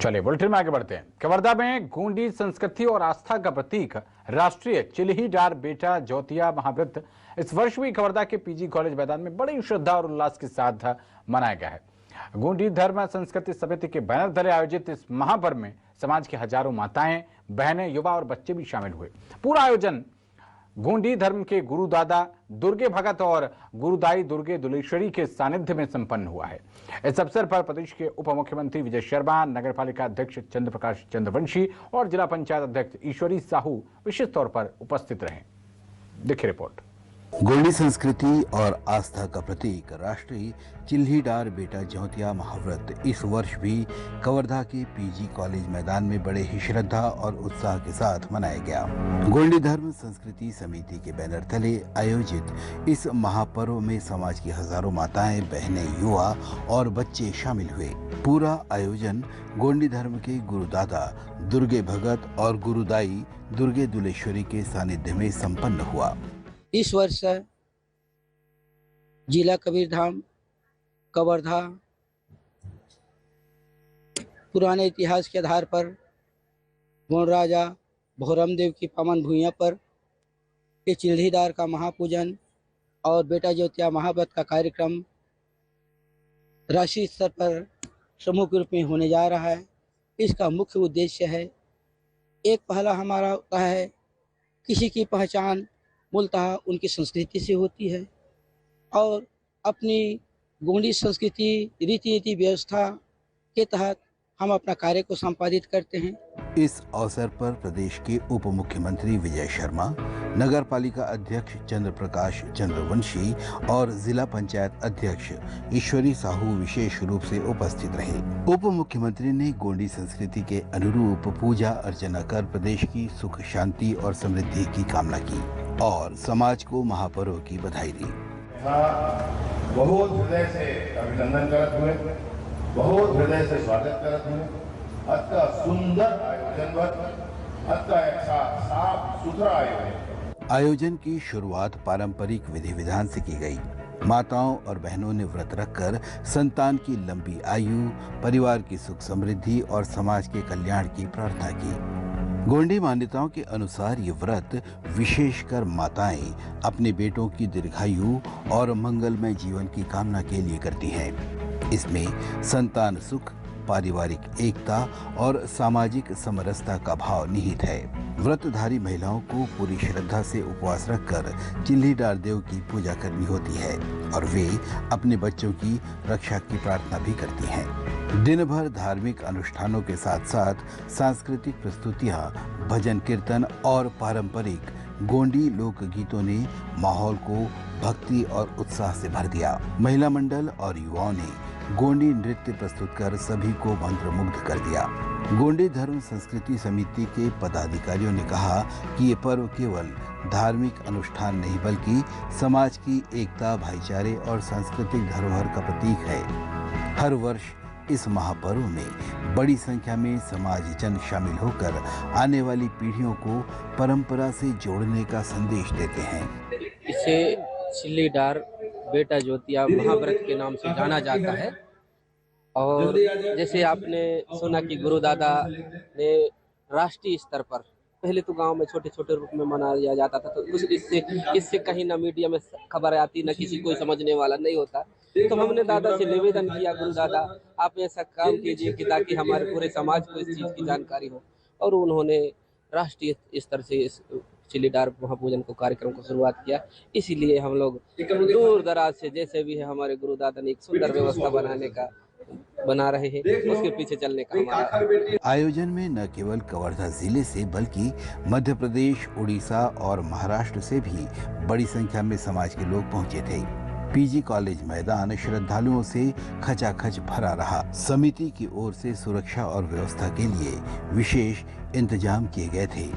चलिए बुलेटिन में आगे बढ़ते हैं। कवर्धा में गोंडी संस्कृति और आस्था का प्रतीक राष्ट्रीय चिल्हीडार बेटा ज्योतिया महाव्रत इस वर्ष भी कवर्धा के पीजी कॉलेज मैदान में बड़ी श्रद्धा और उल्लास के साथ मनाया गया है। गोंडी धर्म संस्कृति समिति के बैनर तले आयोजित इस महापर्व में समाज की हजारों माताएं, बहनें, युवा और बच्चे भी शामिल हुए। पूरा आयोजन गोंडी धर्म के गुरुदादा दुर्गे भगत और गुरुदाई दुर्गे दुलेश्वरी के सानिध्य में संपन्न हुआ है। इस अवसर पर प्रदेश के उप मुख्यमंत्री विजय शर्मा, नगर पालिका अध्यक्ष चंद्र प्रकाश चंद्रवंशी और जिला पंचायत अध्यक्ष ईश्वरी साहू विशेष तौर पर उपस्थित रहे। देखिए रिपोर्ट। गोंडी संस्कृति और आस्था का प्रतीक राष्ट्रीय चिल्हीडार बेटा ज्योतिया महाव्रत इस वर्ष भी कवर्धा के पीजी कॉलेज मैदान में बड़े ही श्रद्धा और उत्साह के साथ मनाया गया। गोंडी धर्म संस्कृति समिति के बैनर तले आयोजित इस महापर्व में समाज की हजारों माताएं, बहनें, युवा और बच्चे शामिल हुए। पूरा आयोजन गोंडी धर्म के गुरुदादा दुर्गे भगत और गुरुदाई दुर्गे दुलेश्वरी के सानिध्य में संपन्न हुआ। इस वर्ष जिला कबीरधाम कवर्धा पुराने इतिहास के आधार पर गोंड राजा भोरमदेव की पावन भूमिया पर ये चिल्हीदार का महापूजन और बेटा ज्योतिया महाव्रत का कार्यक्रम राष्ट्रीय स्तर पर समूह रूप में होने जा रहा है। इसका मुख्य उद्देश्य है, एक पहला हमारा होता है किसी की पहचान मूलतः उनकी संस्कृति से होती है और अपनी गोंडी संस्कृति रीति नीति व्यवस्था के तहत हम अपना कार्य को संपादित करते हैं। इस अवसर पर प्रदेश के उप मुख्यमंत्री विजय शर्मा, नगर पालिका अध्यक्ष चंद्र प्रकाश चंद्रवंशी और जिला पंचायत अध्यक्ष ईश्वरी साहू विशेष रूप से उपस्थित रहे। उप मुख्यमंत्री ने गोंडी संस्कृति के अनुरूप पूजा अर्चना कर प्रदेश की सुख शांति और समृद्धि की कामना की और समाज को महापर्व की बधाई दी। बहुत हृदय से अभिनंदन करते हुए, बहुत हृदय से स्वागत करते हुए अत्यंत सुंदर आयोजन, अत्यंत साफ सुथरा आयोजन की शुरुआत पारंपरिक विधि विधान से की गई। माताओं और बहनों ने व्रत रखकर संतान की लंबी आयु, परिवार की सुख समृद्धि और समाज के कल्याण की प्रार्थना की। गोंडी मान्यताओं के अनुसार ये व्रत विशेषकर माताएं अपने बेटों की दीर्घायु और मंगलमय जीवन की कामना के लिए करती हैं। इसमें संतान सुख, पारिवारिक एकता और सामाजिक समरसता का भाव निहित है। व्रतधारी महिलाओं को पूरी श्रद्धा से उपवास रखकर चिल्हीडार देव की पूजा करनी होती है और वे अपने बच्चों की रक्षा की प्रार्थना भी करती हैं। दिन भर धार्मिक अनुष्ठानों के साथ साथ सांस्कृतिक प्रस्तुतियां, भजन कीर्तन और पारंपरिक गोंडी लोकगीतों ने माहौल को भक्ति और उत्साह से भर दिया। महिला मंडल और युवाओं ने गोंडी नृत्य प्रस्तुत कर सभी को मंत्रमुग्ध कर दिया। गोंडी धर्म संस्कृति समिति के पदाधिकारियों ने कहा कि ये पर्व केवल धार्मिक अनुष्ठान नहीं बल्कि समाज की एकता, भाईचारे और सांस्कृतिक धरोहर का प्रतीक है। हर वर्ष इस महापर्व में बड़ी संख्या में समाज जन शामिल होकर आने वाली पीढ़ियों को परंपरा से जोड़ने का संदेश देते हैं। इसे चिल्हीडार बेटा ज्योतिया महाव्रत के नाम से जाना जाता है और जैसे आपने सुना कि गुरुदादा ने राष्ट्रीय स्तर पर, पहले तो गांव में छोटे छोटे रूप में मनाया जाता था, तो इससे कहीं ना मीडिया में खबर आती, ना किसी कोई समझने वाला नहीं होता। तो हमने दादा से निवेदन किया, गुरुदादा आप ऐसा काम कीजिए कि ताकि हमारे पूरे समाज को इस चीज़ की जानकारी हो, और उन्होंने राष्ट्रीय स्तर से इस चिल्हीडार महापूजन को कार्यक्रम को शुरुआत किया। इसीलिए हम लोग दूर दराज से जैसे भी है हमारे गुरुदादा ने एक सुंदर व्यवस्था बना रहे हैं, उसके पीछे चलने का हमारा। आयोजन में न केवल कवर्धा जिले से बल्कि मध्य प्रदेश, उड़ीसा और महाराष्ट्र से भी बड़ी संख्या में समाज के लोग पहुंचे थे। पीजी कॉलेज मैदान श्रद्धालुओं से खचाखच भरा रहा। समिति की ओर से सुरक्षा और व्यवस्था के लिए विशेष इंतजाम किए गए थे।